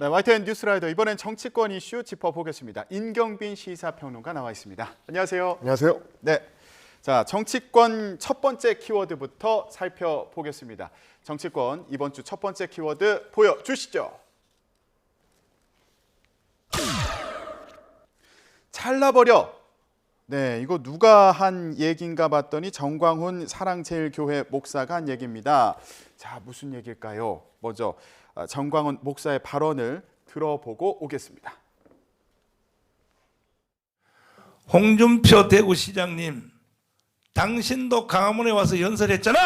네, YTN 뉴스라이더 이번엔 정치권 이슈 짚어보겠습니다. 임경빈 시사평론가 나와 있습니다. 안녕하세요. 안녕하세요. 네, 자 정치권 첫 번째 키워드부터 살펴보겠습니다. 정치권 이번 주 첫 번째 키워드 보여주시죠. 잘라버려. 네, 이거 누가 한 얘기인가 봤더니 정광훈 사랑제일교회 목사가 한 얘기입니다. 자, 무슨 얘기일까요? 먼저 정광훈 목사의 발언을 들어보고 오겠습니다. 홍준표 대구시장님, 당신도 강화문에 와서 연설했잖아.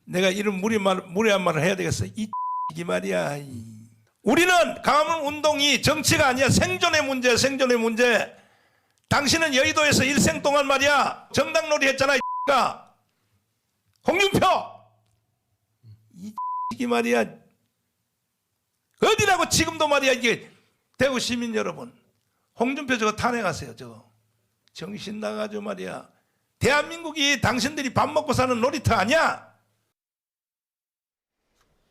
내가 이런 무례한 말을 해야 되겠어. 이 말이야. 우리는 강화문 운동이 정치가 아니야. 생존의 문제, 생존의 문제. 당신은 여의도에서 일생 동안 말이야 정당놀이 했잖아. 이가 홍준표 이 말이야. 어디라고 지금도 말이야. 이게 대구 시민 여러분, 홍준표 저거 탄핵하세요. 저거 정신 나가죠 말이야. 대한민국이 당신들이 밥 먹고 사는 놀이터 아니야.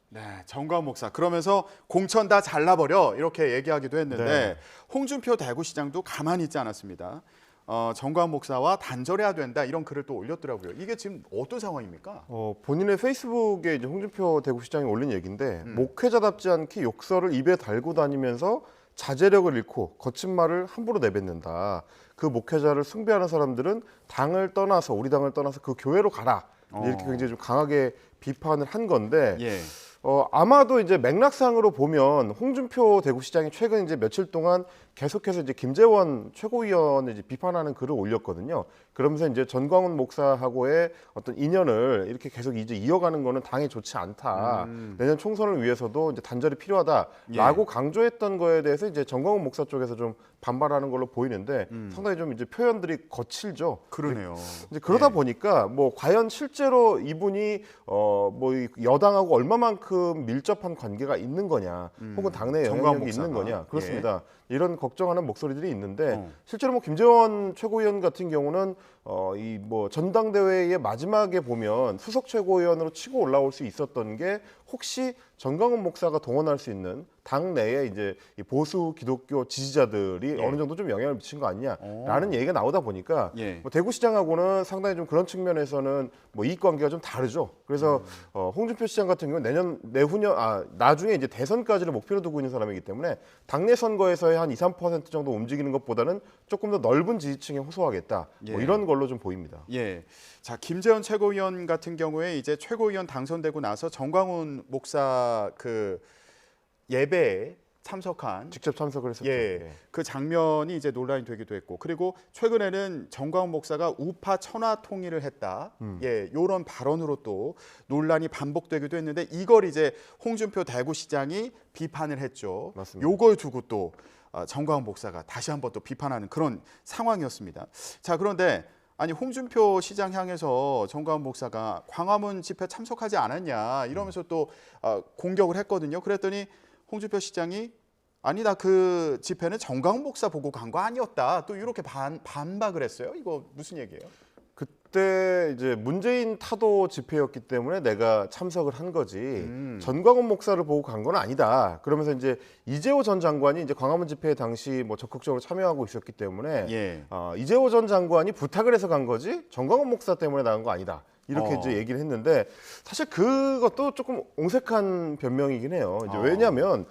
네, 정광훈 목사 그러면서 공천 다 잘라버려 이렇게 얘기하기도 했는데 네. 홍준표 대구시장도 가만히 있지 않았습니다. 정광훈 목사와 단절해야 된다 이런 글을 또 올렸더라고요. 이게 지금 어떤 상황입니까? 본인의 페이스북에 이제 홍준표 대구시장이 올린 얘기인데 목회자답지 않게 욕설을 입에 달고 다니면서 자제력을 잃고 거친 말을 함부로 내뱉는다. 그 목회자를 숭배하는 사람들은 당을 떠나서 우리 당을 떠나서 그 교회로 가라. 이렇게 굉장히 좀 강하게 비판을 한 건데. 예. 아마도 이제 맥락상으로 보면 홍준표 대구시장이 최근 이제 며칠 동안 계속해서 이제 김재원 최고위원을 이제 비판하는 글을 올렸거든요. 그러면서 이제 전광훈 목사하고의 어떤 인연을 이렇게 계속 이제 이어가는 거는 당에 좋지 않다. 내년 총선을 위해서도 이제 단절이 필요하다라고 예. 강조했던 거에 대해서 이제 전광훈 목사 쪽에서 좀 반발하는 걸로 보이는데 상당히 좀 이제 표현들이 거칠죠. 그러네요. 이제 그러다 예. 보니까 뭐 과연 실제로 이분이 뭐 여당하고 얼마만큼 밀접한 관계가 있는 거냐, 혹은 당내 정광훈 영향력이 있는 목사가. 거냐, 그렇습니다. 이런 걱정하는 목소리들이 있는데 어. 실제로 뭐 김재원 최고위원 같은 경우는 이 뭐 전당대회의 마지막에 보면 수석 최고위원으로 치고 올라올 수 있었던 게 혹시 정광훈 목사가 동원할 수 있는 당 내에 이제 이 보수 기독교 지지자들이 예. 어느 정도 좀 영향을 미친 거 아니냐라는 얘기가 나오다 보니까 예. 뭐 대구시장하고는 상당히 좀 그런 측면에서는 뭐 이익 관계가 좀 다르죠. 그래서 홍준표 시장 같은 경우는 나중에 이제 대선까지를 목표로 두고 있는 사람이기 때문에 당내 선거에서의 한 2~3% 정도 움직이는 것보다는 조금 더 넓은 지지층에 호소하겠다. 뭐 예. 이런 걸로 좀 보입니다. 예. 자, 김재원 최고위원 같은 경우에 이제 최고위원 당선되고 나서 정광훈 목사 그 예배에 참석한 직접 참석을 했었죠. 예, 그 장면이 이제 논란이 되기도 했고, 그리고 최근에는 정광훈 목사가 우파 천하 통일을 했다, 예, 이런 발언으로 또 논란이 반복되기도 했는데 이걸 이제 홍준표 대구시장이 비판을 했죠. 맞습니다. 요걸 두고 또 정광훈 목사가 다시 한번 또 비판하는 그런 상황이었습니다. 자, 그런데 아니 홍준표 시장 향해서 정광훈 목사가 광화문 집회 참석하지 않았냐 이러면서 또 공격을 했거든요. 그랬더니 홍준표 시장이 아니 나 그 집회는 정광훈 목사 보고 간 거 아니었다. 또 이렇게 반박을 했어요. 이거 무슨 얘기예요? 그때 이제 문재인 타도 집회였기 때문에 내가 참석을 한 거지 전광훈 목사를 보고 간 건 아니다. 그러면서 이제 이재호 전 장관이 이제 광화문 집회 당시 뭐 적극적으로 참여하고 있었기 때문에 예. 이재호 전 장관이 부탁을 해서 간 거지 전광훈 목사 때문에 나간 거 아니다. 이렇게 이제 얘기를 했는데 사실 그것도 조금 옹색한 변명이긴 해요. 이제 왜냐하면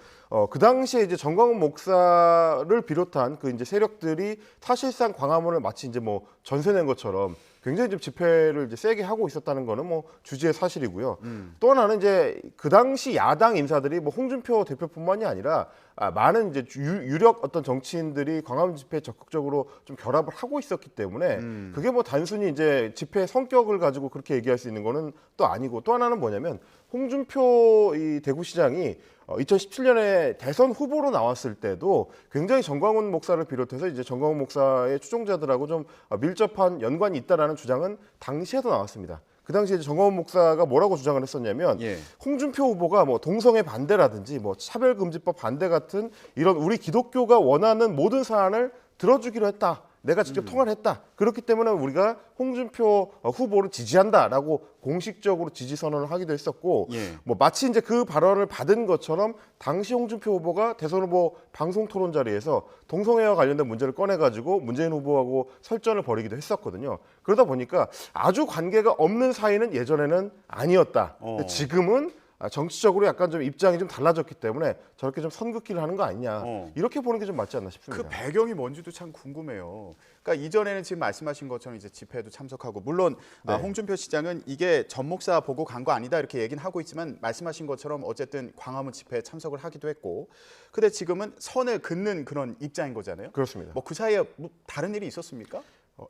그 당시에 이제 정광훈 목사를 비롯한 그 이제 세력들이 사실상 광화문을 마치 이제 뭐 전세 낸 것처럼 굉장히 좀 집회를 이제 세게 하고 있었다는 거는 뭐 주지의 사실이고요. 또 하나는 이제 그 당시 야당 인사들이 뭐 홍준표 대표뿐만이 아니라 많은 이제 유력 어떤 정치인들이 광화문 집회에 적극적으로 좀 결합을 하고 있었기 때문에 그게 뭐 단순히 이제 집회 성격을 가지고 그렇게 얘기할 수 있는 거는 또 아니고, 또 하나는 뭐냐면 홍준표 이 대구시장이 2017년에 대선 후보로 나왔을 때도 굉장히 정광훈 목사를 비롯해서 이제 정광훈 목사의 추종자들하고 좀 밀접한 연관이 있다라는 주장은 당시에도 나왔습니다. 그 당시에 정광훈 목사가 뭐라고 주장을 했었냐면 예. 홍준표 후보가 뭐 동성애 반대라든지 뭐 차별금지법 반대 같은 이런 우리 기독교가 원하는 모든 사안을 들어주기로 했다. 내가 직접 통화를 했다. 그렇기 때문에 우리가 홍준표 후보를 지지한다라고 공식적으로 지지 선언을 하기도 했었고, 예. 뭐 마치 이제 그 발언을 받은 것처럼 당시 홍준표 후보가 대선 후보 방송 토론 자리에서 동성애와 관련된 문제를 꺼내가지고 문재인 후보하고 설전을 벌이기도 했었거든요. 그러다 보니까 아주 관계가 없는 사이는 예전에는 아니었다. 근데 지금은 정치적으로 약간 좀 입장이 좀 달라졌기 때문에 저렇게 좀 선긋기를 하는 거 아니냐, 이렇게 보는 게 좀 맞지 않나 싶습니다. 그 배경이 뭔지도 참 궁금해요. 그러니까 이전에는 지금 말씀하신 것처럼 이제 집회에도 참석하고, 물론 홍준표 시장은 이게 전 목사 보고 간 거 아니다 이렇게 얘기는 하고 있지만, 말씀하신 것처럼 어쨌든 광화문 집회에 참석을 하기도 했고, 근데 지금은 선을 긋는 그런 입장인 거잖아요. 그렇습니다. 뭐 그 사이에 뭐 다른 일이 있었습니까?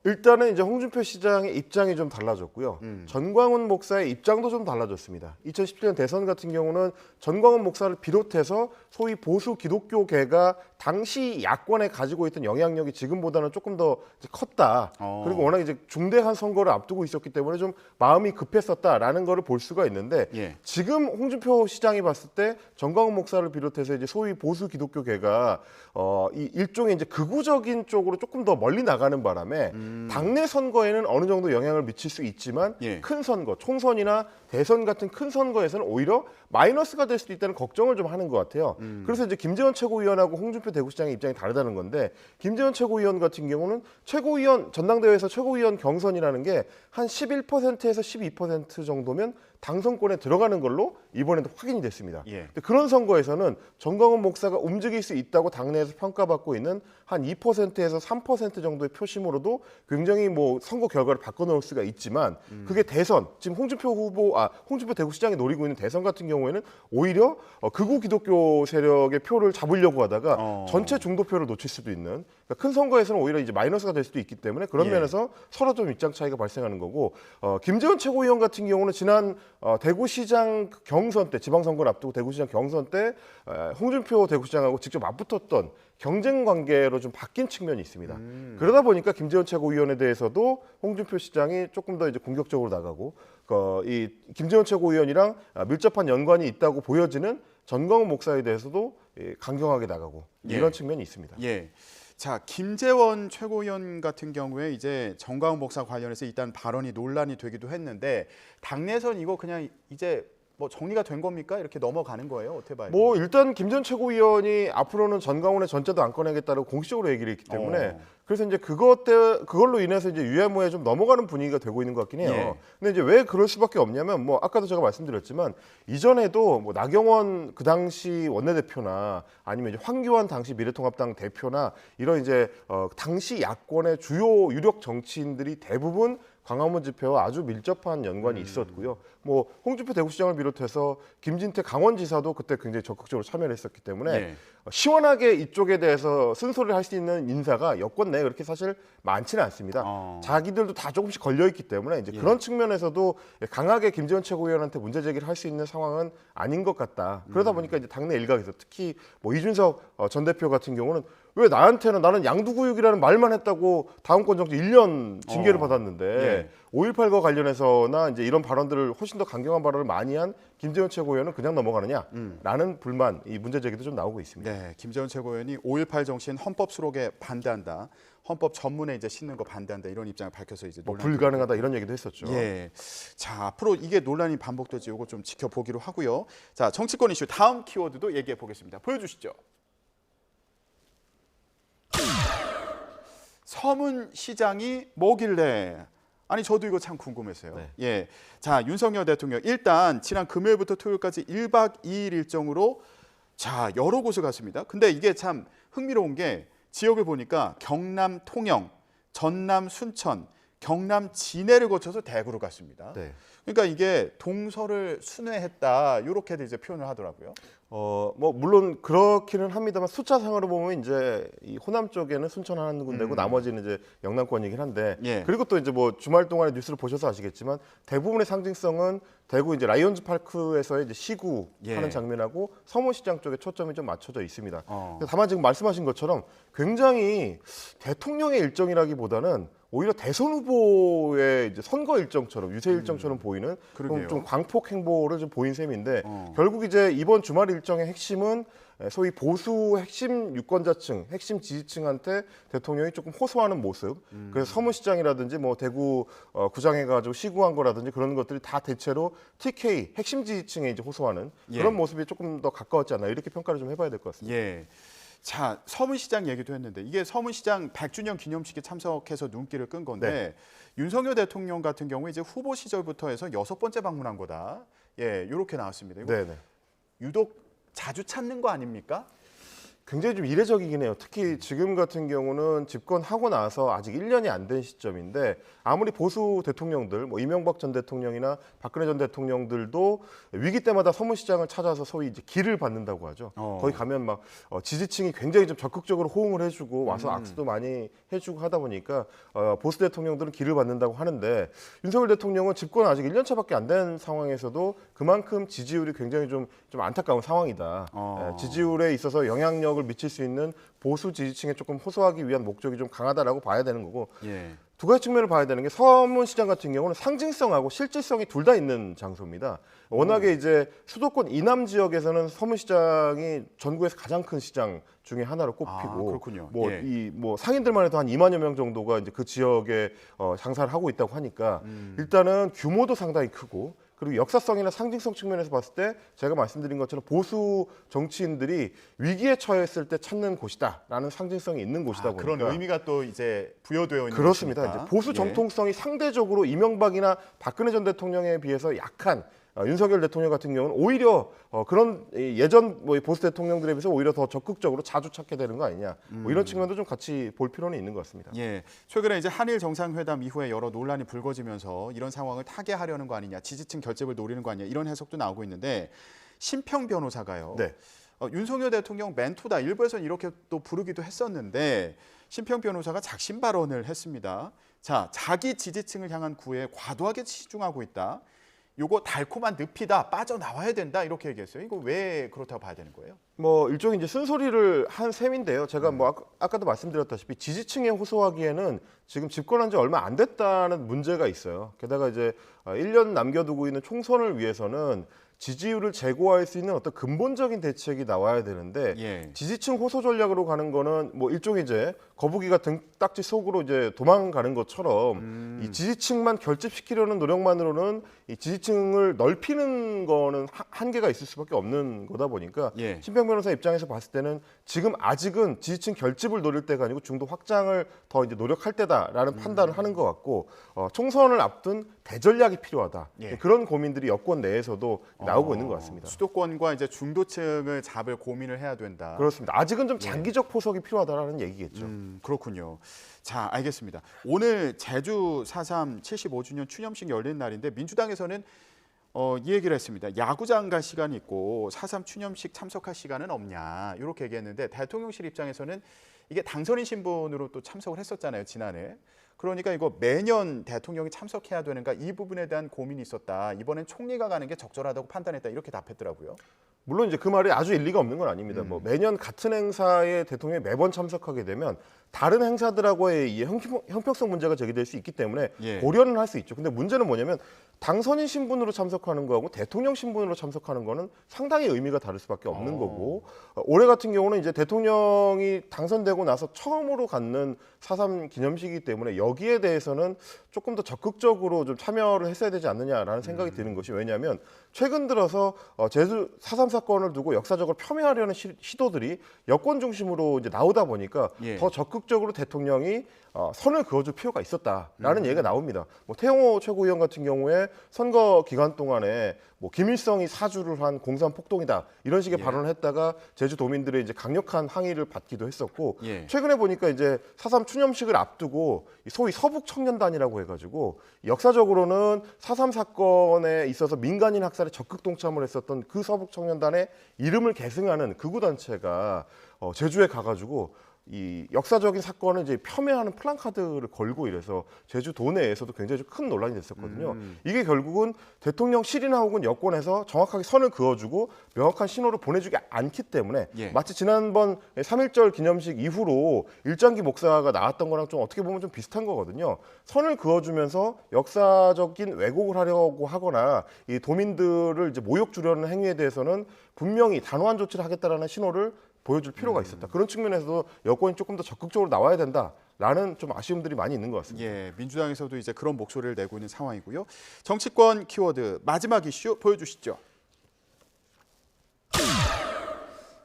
일단은 이제 홍준표 시장의 입장이 좀 달라졌고요. 전광훈 목사의 입장도 좀 달라졌습니다. 2017년 대선 같은 경우는 전광훈 목사를 비롯해서 소위 보수 기독교계가 당시 야권에 가지고 있던 영향력이 지금보다는 조금 더 이제 컸다. 그리고 워낙 이제 중대한 선거를 앞두고 있었기 때문에 좀 마음이 급했었다라는 거를 볼 수가 있는데, 예. 지금 홍준표 시장이 봤을 때 전광훈 목사를 비롯해서 이제 소위 보수 기독교계가 이 일종의 이제 극우적인 쪽으로 조금 더 멀리 나가는 바람에 당내 선거에는 어느 정도 영향을 미칠 수 있지만, 예. 큰 선거, 총선이나 대선 같은 큰 선거에서는 오히려 마이너스가 될 수도 있다는 걱정을 좀 하는 것 같아요. 그래서 이제 김재원 최고위원하고 홍준표 대구시장의 입장이 다르다는 건데, 김재원 최고위원 같은 경우는 최고위원 전당대회에서 최고위원 경선이라는 게 한 11%에서 12% 정도면 당선권에 들어가는 걸로 이번에도 확인이 됐습니다. 예. 근데 그런 선거에서는 전광훈 목사가 움직일 수 있다고 당내에서 평가받고 있는 한 2%에서 3% 정도의 표심으로도 굉장히 뭐 선거 결과를 바꿔놓을 수가 있지만, 그게 대선, 지금 홍준표 대구시장이 노리고 있는 대선 같은 경우에는 오히려 극우 기독교 세력의 표를 잡으려고 하다가 전체 중도표를 놓칠 수도 있는, 그러니까 큰 선거에서는 오히려 이제 마이너스가 될 수도 있기 때문에 그런 예. 면에서 서로 좀 입장 차이가 발생하는 거고, 김재원 최고위원 같은 경우는 지난 대구시장 경선 때, 지방선거를 앞두고 대구시장 경선 때 홍준표 대구시장하고 직접 맞붙었던 경쟁 관계로 좀 바뀐 측면이 있습니다. 그러다 보니까 김재원 최고위원에 대해서도 홍준표 시장이 조금 더 이제 공격적으로 나가고, 이 김재원 최고위원이랑 밀접한 연관이 있다고 보여지는 전광훈 목사에 대해서도 강경하게 나가고, 예. 이런 측면이 있습니다. 예. 자, 김재원 최고위원 같은 경우에 이제 전광훈 목사 관련해서 일단 발언이 논란이 되기도 했는데, 당내선 이거 그냥 이제 뭐 정리가 된 겁니까? 이렇게 넘어가는 거예요? 어떻게 봐요? 뭐 일단 김재원 최고위원이 앞으로는 전광훈의 전자도 안 꺼내겠다고 공식적으로 얘기를 했기 때문에 그래서 이제 그걸로 인해서 이제 유야무에 좀 넘어가는 분위기가 되고 있는 것 같긴 해요. 예. 근데 이제 왜 그럴 수밖에 없냐면, 뭐 아까도 제가 말씀드렸지만 이전에도 뭐 나경원 그 당시 원내대표나 아니면 이제 황교안 당시 미래통합당 대표나 이런 이제 당시 야권의 주요 유력 정치인들이 대부분 광화문 집회와 아주 밀접한 연관이 있었고요. 뭐 홍준표 대구시장을 비롯해서 김진태 강원지사도 그때 굉장히 적극적으로 참여를 했었기 때문에 예. 시원하게 이쪽에 대해서 쓴소리를 할 수 있는 인사가 여권 내에 그렇게 사실 많지는 않습니다. 자기들도 다 조금씩 걸려 있기 때문에 이제 그런 측면에서도 강하게 김재원 최고위원한테 문제 제기를 할 수 있는 상황은 아닌 것 같다. 그러다 보니까 이제 당내 일각에서 특히 뭐 이준석 전 대표 같은 경우는 왜 나는 양두구육이라는 말만 했다고 다음권 정치 1년 징계를 받았는데 예. 5.18과 관련해서나 이제 이런 발언들을 훨씬 더 강경한 발언을 많이 한 김재원 최고위원은 그냥 넘어가느냐라는 불만, 이 문제 제기도 좀 나오고 있습니다. 네, 김재원 최고위원이 5.18 정신 헌법 수록에 반대한다. 헌법 전문에 이제 싣는 거 반대한다. 이런 입장을 밝혀서 이제 뭐 논란이 불가능하다 이런 얘기도 했었죠. 예. 자, 앞으로 이게 논란이 반복될지 이거 좀 지켜보기로 하고요. 자, 정치권 이슈 다음 키워드도 얘기해 보겠습니다. 보여주시죠. 서문시장이 뭐길래? 아니 저도 이거 참 궁금했어요. 네. 예. 자, 윤석열 대통령 일단 지난 금요일부터 토요일까지 1박 2일 일정으로 자, 여러 곳을 갔습니다. 근데 이게 참 흥미로운 게 지역을 보니까 경남 통영, 전남 순천, 경남 진해를 거쳐서 대구로 갔습니다. 네. 그러니까 이게 동서를 순회했다 이렇게도 이제 표현을 하더라고요. 뭐 물론 그렇기는 합니다만 숫자상으로 보면 이제 이 호남 쪽에는 순천 한 군데고 나머지는 이제 영남권이긴 한데, 예. 그리고 또 이제 뭐 주말 동안에 뉴스를 보셔서 아시겠지만 대부분의 상징성은 대구 이제 라이온즈 파크에서의 이제 시구 예. 하는 장면하고 서문시장 쪽에 초점이 좀 맞춰져 있습니다. 어. 다만 지금 말씀하신 것처럼 굉장히 대통령의 일정이라기보다는 오히려 대선 후보의 이제 선거 일정처럼 유세 일정처럼 보이는 그러게요. 좀 광폭 행보를 좀 보인 셈인데 결국 이제 이번 주말 일정의 핵심은 소위 보수 핵심 유권자층, 핵심 지지층한테 대통령이 조금 호소하는 모습. 그래서 서문시장이라든지 뭐 대구 구장해가지고 시구한 거라든지 그런 것들이 다 대체로 TK 핵심 지지층에 이제 호소하는 예. 그런 모습이 조금 더 가까웠지 않나 이렇게 평가를 좀 해봐야 될 것 같습니다. 예. 자, 서문시장 얘기도 했는데 이게 서문시장 100주년 기념식에 참석해서 눈길을 끈 건데 윤석열 대통령 같은 경우 이제 후보 시절부터 해서 6번째 방문한 거다. 예, 이렇게 나왔습니다. 이거 네네. 유독 자주 찾는 거 아닙니까? 굉장히 좀 이례적이긴 해요. 특히 지금 같은 경우는 집권하고 나서 아직 1년이 안 된 시점인데 아무리 보수 대통령들, 뭐 이명박 전 대통령이나 박근혜 전 대통령들도 위기 때마다 서문시장을 찾아서 소위 이제 길을 받는다고 하죠. 거기 가면 막 지지층이 굉장히 좀 적극적으로 호응을 해주고 와서 악수도 많이 해주고 하다 보니까 보수 대통령들은 길을 받는다고 하는데 윤석열 대통령은 집권 아직 1년 차밖에 안 된 상황에서도 그만큼 지지율이 굉장히 좀 안타까운 상황이다. 지지율에 있어서 영향력을 미칠 수 있는 보수 지지층에 조금 호소하기 위한 목적이 좀 강하다라고 봐야 되는 거고 예. 두 가지 측면을 봐야 되는 게 서문시장 같은 경우는 상징성하고 실질성이 둘 다 있는 장소입니다. 워낙에 이제 수도권 이남 지역에서는 서문시장이 전국에서 가장 큰 시장 중에 하나로 꼽히고 그렇군요. 뭐 예. 이 뭐 상인들만 해도 한 2만여 명 정도가 이제 그 지역에 장사를 하고 있다고 하니까 일단은 규모도 상당히 크고 그리고 역사성이나 상징성 측면에서 봤을 때 제가 말씀드린 것처럼 보수 정치인들이 위기에 처했을 때 찾는 곳이다라는 상징성이 있는 곳이다 보니까 그런 의미가 또 이제 부여되어 있는 그렇습니다. 곳이니까. 이제 보수 정통성이 상대적으로 이명박이나 박근혜 전 대통령에 비해서 약한 윤석열 대통령 같은 경우는 오히려 그런 예전 뭐 보수 대통령들에 비해서 오히려 더 적극적으로 자주 찾게 되는 거 아니냐. 뭐 이런 측면도 좀 같이 볼 필요는 있는 것 같습니다. 예, 최근에 이제 한일 정상회담 이후에 여러 논란이 불거지면서 이런 상황을 타개하려는 거 아니냐, 지지층 결집을 노리는 거 아니냐 이런 해석도 나오고 있는데 심평 변호사가요. 네. 윤석열 대통령 멘토다. 일부에서는 이렇게 또 부르기도 했었는데 심평 변호사가 작심 발언을 했습니다. 자, 자기 지지층을 향한 구애에 과도하게 치중하고 있다. 요거 달콤한 늪이다. 빠져나와야 된다. 이렇게 얘기했어요. 이거 왜 그렇다고 봐야 되는 거예요? 뭐 일종의 이제 쓴소리를 한 셈인데요. 제가 뭐 아까도 말씀드렸다시피 지지층에 호소하기에는 지금 집권한 지 얼마 안 됐다는 문제가 있어요. 게다가 이제 1년 남겨두고 있는 총선을 위해서는 지지율을 제고할 수 있는 어떤 근본적인 대책이 나와야 되는데 예. 지지층 호소 전략으로 가는 거는 뭐 일종의 이제 거북이가 등딱지 속으로 이제 도망가는 것처럼 이 지지층만 결집시키려는 노력만으로는 이 지지층을 넓히는 거는 한계가 있을 수밖에 없는 거다 보니까 예. 심평 변호사 입장에서 봤을 때는 지금 아직은 지지층 결집을 노릴 때가 아니고 중도 확장을 더 이제 노력할 때다라는 판단을 하는 것 같고 총선을 앞둔 대전략이 필요하다. 예. 그런 고민들이 여권 내에서도 나오고 있는 것 같습니다. 수도권과 이제 중도층을 잡을 고민을 해야 된다. 그렇습니다. 아직은 좀 장기적 포석이 필요하다라는 얘기겠죠. 그렇군요. 자, 알겠습니다. 오늘 제주 4.3 75주년 추념식 열린 날인데 민주당에서는 이 얘기를 했습니다. 야구장 갈 시간이 있고 4.3 추념식 참석할 시간은 없냐 이렇게 얘기했는데 대통령실 입장에서는 이게 당선인 신분으로 또 참석을 했었잖아요. 지난해. 그러니까 이거 매년 대통령이 참석해야 되는가 이 부분에 대한 고민이 있었다. 이번엔 총리가 가는 게 적절하다고 판단했다. 이렇게 답했더라고요. 물론 이제 그 말이 아주 일리가 없는 건 아닙니다. 뭐 매년 같은 행사에 대통령이 매번 참석하게 되면 다른 행사들하고의 이 형평성 문제가 제기될 수 있기 때문에 예. 고려는 할 수 있죠. 근데 문제는 뭐냐면 당선인 신분으로 참석하는 거하고 대통령 신분으로 참석하는 거는 상당히 의미가 다를 수밖에 없는 거고 올해 같은 경우는 이제 대통령이 당선되고 나서 처음으로 갖는 4.3 기념식이기 때문에 여기에 대해서는 조금 더 적극적으로 좀 참여를 했어야 되지 않느냐라는 생각이 드는 것이 왜냐하면 최근 들어서 제주 4.3 사건을 두고 역사적으로 폄훼하려는 시도들이 여권 중심으로 이제 나오다 보니까 예. 더 적극적으로 대통령이 선을 그어줄 필요가 있었다라는 얘기가 나옵니다. 뭐 태영호 최고위원 같은 경우에 선거 기간 동안에 뭐 김일성이 사주를 한 공산 폭동이다 이런 식의 발언을 했다가 제주도민들의 이제 강력한 항의를 받기도 했었고 예. 최근에 보니까 이제 4.3 추념식을 앞두고 소위 서북 청년단이라고 해가지고 역사적으로는 4.3 사건에 있어서 민간인 학살에 적극 동참을 했었던 그 서북 청년단의 이름을 계승하는 극우 단체가 제주에 가가지고 이 역사적인 사건을 이제 폄훼하는 플랜카드를 걸고 이래서 제주도 내에서도 굉장히 좀 큰 논란이 됐었거든요. 이게 결국은 대통령실이나 혹은 여권에서 정확하게 선을 그어주고 명확한 신호를 보내주지 않기 때문에 예. 마치 지난번 3.1절 기념식 이후로 일장기 목사가 나왔던 거랑 좀 어떻게 보면 좀 비슷한 거거든요. 선을 그어주면서 역사적인 왜곡을 하려고 하거나 이 도민들을 이제 모욕 주려는 행위에 대해서는 분명히 단호한 조치를 하겠다라는 신호를 보여줄 필요가 있었다. 그런 측면에서도 여권이 조금 더 적극적으로 나와야 된다라는 좀 아쉬움들이 많이 있는 것 같습니다. 예, 민주당에서도 이제 그런 목소리를 내고 있는 상황이고요. 정치권 키워드 마지막 이슈 보여주시죠.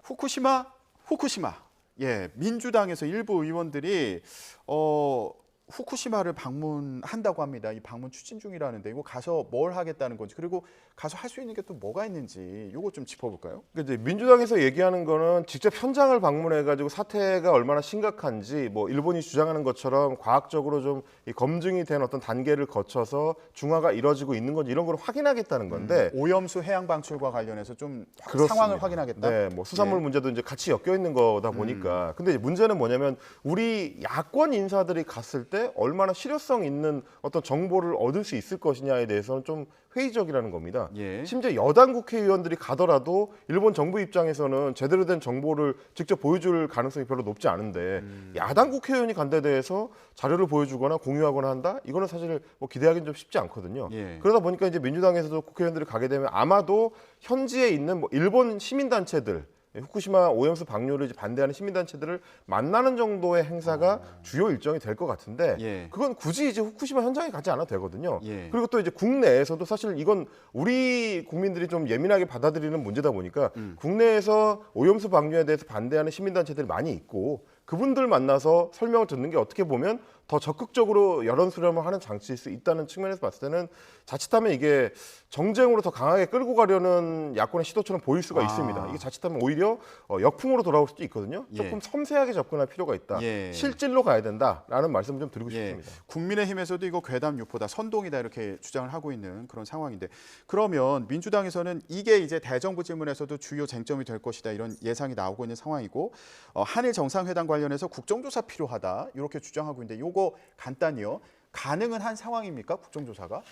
후쿠시마. 예, 민주당에서 일부 의원들이 후쿠시마를 방문한다고 합니다. 이 방문 추진 중이라는데 이거 가서 뭘 하겠다는 건지 그리고 가서 할 수 있는 게 또 뭐가 있는지 이거 좀 짚어볼까요? 그러니까 이제 민주당에서 얘기하는 거는 직접 현장을 방문해가지고 사태가 얼마나 심각한지 뭐 일본이 주장하는 것처럼 과학적으로 좀 이 검증이 된 어떤 단계를 거쳐서 중화가 이뤄지고 있는 건지 이런 걸 확인하겠다는 건데 오염수 해양 방출과 관련해서 좀 그렇습니다. 상황을 확인하겠다. 네, 뭐 수산물 예. 문제도 이제 같이 엮여 있는 거다 보니까. 근데 이제 문제는 뭐냐면 우리 야권 인사들이 갔을 때 얼마나 실효성 있는 어떤 정보를 얻을 수 있을 것이냐에 대해서는 좀 회의적이라는 겁니다. 예. 심지어 여당 국회의원들이 가더라도 일본 정부 입장에서는 제대로 된 정보를 직접 보여줄 가능성이 별로 높지 않은데 야당 국회의원이 간 데 대해서 자료를 보여주거나 공유하거나 한다? 이거는 사실 뭐 기대하기는 좀 쉽지 않거든요. 예. 그러다 보니까 이제 민주당에서도 국회의원들이 가게 되면 아마도 현지에 있는 뭐 일본 시민단체들 후쿠시마 오염수 방류를 이제 반대하는 시민단체들을 만나는 정도의 행사가 주요 일정이 될 것 같은데 예. 그건 굳이 이제 후쿠시마 현장에 가지 않아도 되거든요. 예. 그리고 또 이제 국내에서도 사실 이건 우리 국민들이 좀 예민하게 받아들이는 문제다 보니까 국내에서 오염수 방류에 대해서 반대하는 시민단체들이 많이 있고 그분들 만나서 설명을 듣는 게 어떻게 보면 더 적극적으로 여론 수렴을 하는 장치일 수 있다는 측면에서 봤을 때는 자칫하면 이게 정쟁으로 더 강하게 끌고 가려는 야권의 시도처럼 보일 수가 있습니다. 이게 자칫하면 오히려 역풍으로 돌아올 수도 있거든요. 예. 조금 섬세하게 접근할 필요가 있다. 예. 실질로 가야 된다라는 말씀을 좀 드리고 예, 싶습니다. 국민의힘에서도 이거 괴담 유포다, 선동이다 이렇게 주장을 하고 있는 그런 상황인데 그러면 민주당에서는 이게 이제 대정부 질문에서도 주요 쟁점이 될 것이다 이런 예상이 나오고 있는 상황이고 한일 정상회담 관련해서 국정조사 필요하다 이렇게 주장하고 있는데 요거 간단히요. 가능은 한 상황입니까? 국정조사가?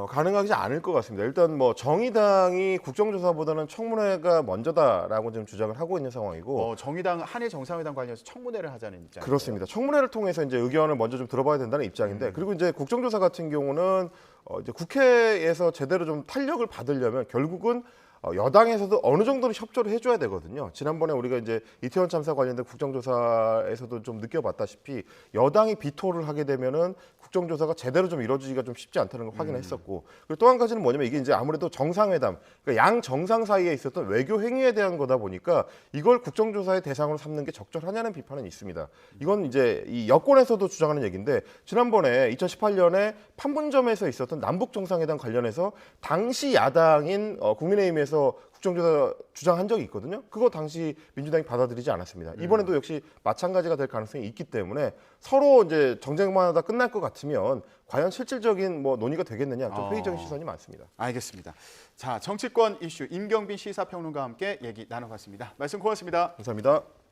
가능하지 않을 것 같습니다. 일단 뭐 정의당이 국정조사보다는 청문회가 먼저다라고 지금 주장을 하고 있는 상황이고 정의당 한일 정상회담 관련해서 청문회를 하자는 입장이에요. 그렇습니다. 청문회를 통해서 이제 의견을 먼저 좀 들어봐야 된다는 입장인데 그리고 이제 국정조사 같은 경우는 이제 국회에서 제대로 좀 탄력을 받으려면 결국은 여당에서도 어느 정도는 협조를 해줘야 되거든요. 지난번에 우리가 이제 이태원 참사 관련된 국정조사에서도 좀 느껴봤다시피 여당이 비토를 하게 되면은 국정조사가 제대로 좀 이루어지기가 좀 쉽지 않다는 걸 확인했었고 그리고 또 한 가지는 뭐냐면 이게 이제 아무래도 정상회담, 그러니까 양 정상 사이에 있었던 외교 행위에 대한 거다 보니까 이걸 국정조사의 대상으로 삼는 게 적절하냐는 비판은 있습니다. 이건 이제 이 여권에서도 주장하는 얘기인데 지난번에 2018년에 판문점에서 있었던 남북 정상회담 관련해서 당시 야당인 국민의힘에서 국정조사 주장한 적이 있거든요. 그거 당시 민주당이 받아들이지 않았습니다. 이번에도 역시 마찬가지가 될 가능성이 있기 때문에 서로 이제 정쟁만 하다 끝날 것 같으면 과연 실질적인 뭐 논의가 되겠느냐 좀 회의적인 시선이 많습니다. 알겠습니다. 자, 정치권 이슈 임경빈 시사평론가와 함께 얘기 나눠봤습니다. 말씀 고맙습니다. 감사합니다.